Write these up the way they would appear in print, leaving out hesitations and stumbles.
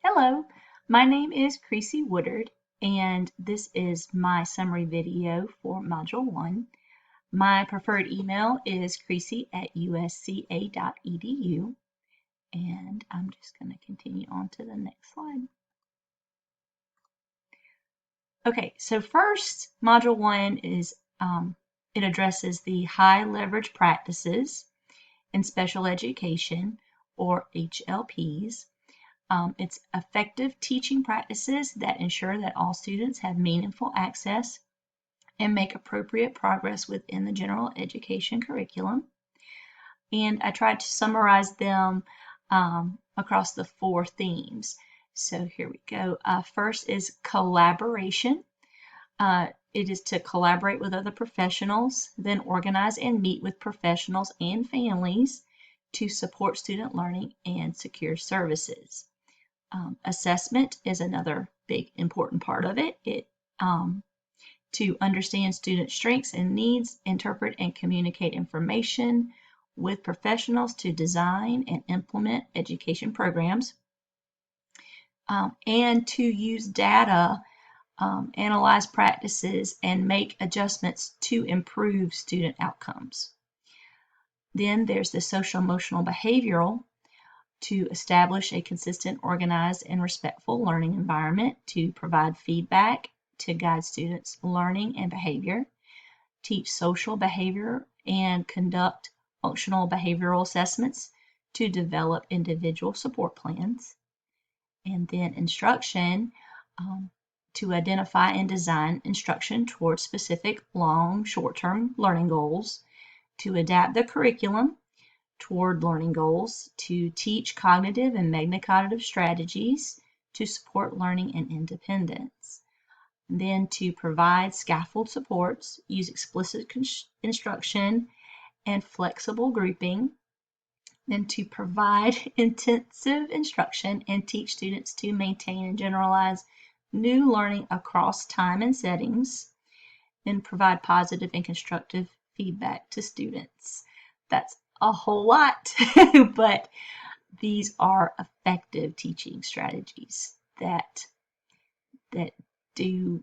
Hello, my name is Creasy Woodard, and this is my summary video for Module 1. My preferred email is creasy@usca.edu, and I'm just going to continue on to the next slide. Okay, so first, Module 1 is it addresses the high leverage practices in special education, or HLPs. It's effective teaching practices that ensure that all students have meaningful access and make appropriate progress within the general education curriculum. And I tried to summarize them across the 4 themes. So here we go. First is collaboration. It is to collaborate with other professionals, then organize and meet with professionals and families to support student learning and secure services. Assessment is another big important part of it. To understand student strengths and needs, interpret and communicate information with professionals to design and implement education programs, and to use data, analyze practices, and make adjustments to improve student outcomes. Then there's the social emotional behavioral, to establish a consistent, organized, and respectful learning environment, to provide feedback to guide students' learning and behavior, teach social behavior, and conduct functional behavioral assessments to develop individual support plans. And then instruction, to identify and design instruction towards specific long, short-term learning goals, to adapt the curriculum toward learning goals, to teach cognitive and metacognitive strategies to support learning and independence. And then to provide scaffold supports, use explicit instruction and flexible grouping. Then to provide intensive instruction and teach students to maintain and generalize new learning across time and settings. Then provide positive and constructive feedback to students. That's a whole lot, but these are effective teaching strategies that do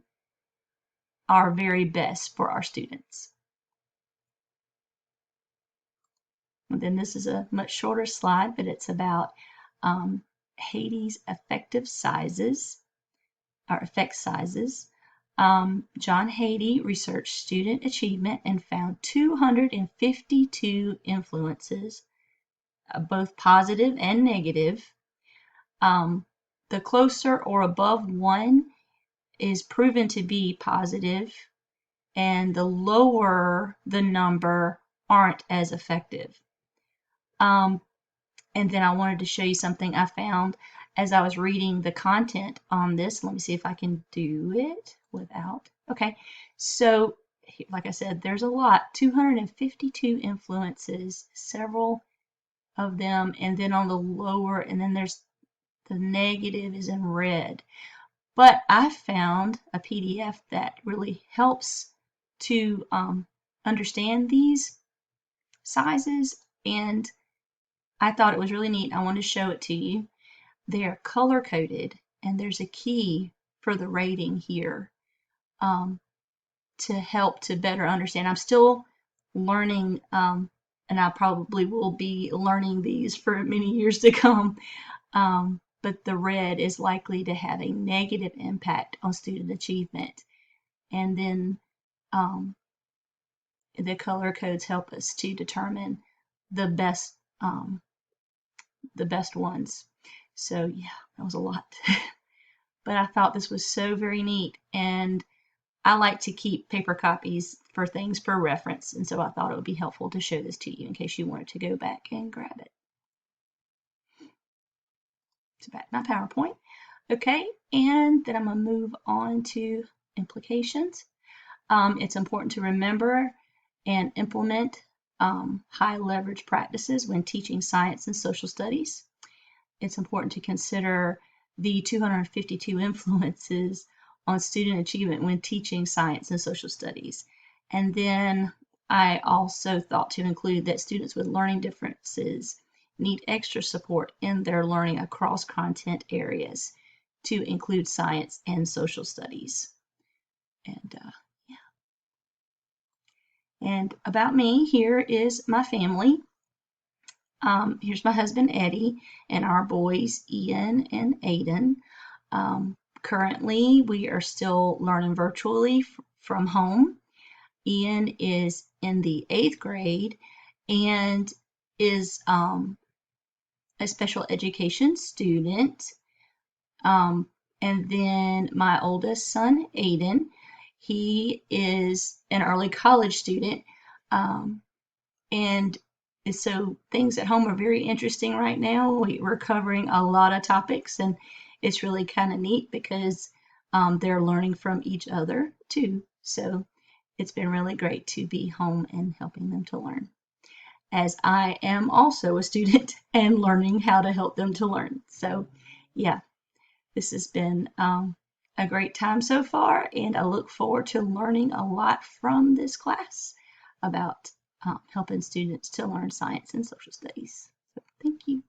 our very best for our students. And then this is a much shorter slide, but it's about Hattie's effect sizes. John Hattie researched student achievement and found 252 influences, both positive and negative. The closer or above 1 is proven to be positive, and the lower the number aren't as effective. And then I wanted to show you something I found as I was reading the content on this. Let me see if I can do it without. Okay, so like I said, there's a lot, 252 influences, several of them, and then on the lower, and then there's the negative is in red. But I found a PDF that really helps to understand these sizes, and I thought it was really neat. I want to show it to you. They are color coded, and there's a key for the rating here to help to better understand. I'm still learning, and I probably will be learning these for many years to come. But the red is likely to have a negative impact on student achievement. And then the color codes help us to determine the best ones. So yeah, that was a lot. But I thought this was so very neat, and I like to keep paper copies for things for reference, and so I thought it would be helpful to show this to you in case you wanted to go back and grab it. So back to my PowerPoint. Okay, and then I'm going to move on to implications. It's important to remember and implement high leverage practices when teaching science and social studies. It's important to consider the 252 influences on student achievement when teaching science and social studies. And then I also thought to include that students with learning differences need extra support in their learning across content areas to include science and social studies. And And about me, here is my family. Here's my husband, Eddie, and our boys, Ian and Aiden. Currently, we are still learning virtually from home. Ian is in the 8th grade and is a special education student. And then my oldest son, Aiden, he is an early college student. And so things at home are very interesting right now. We're covering a lot of topics, and it's really kind of neat because they're learning from each other too. So it's been really great to be home and helping them to learn, as I am also a student and learning how to help them to learn. So yeah, this has been a great time so far, and I look forward to learning a lot from this class about helping students to learn science and social studies. So thank you.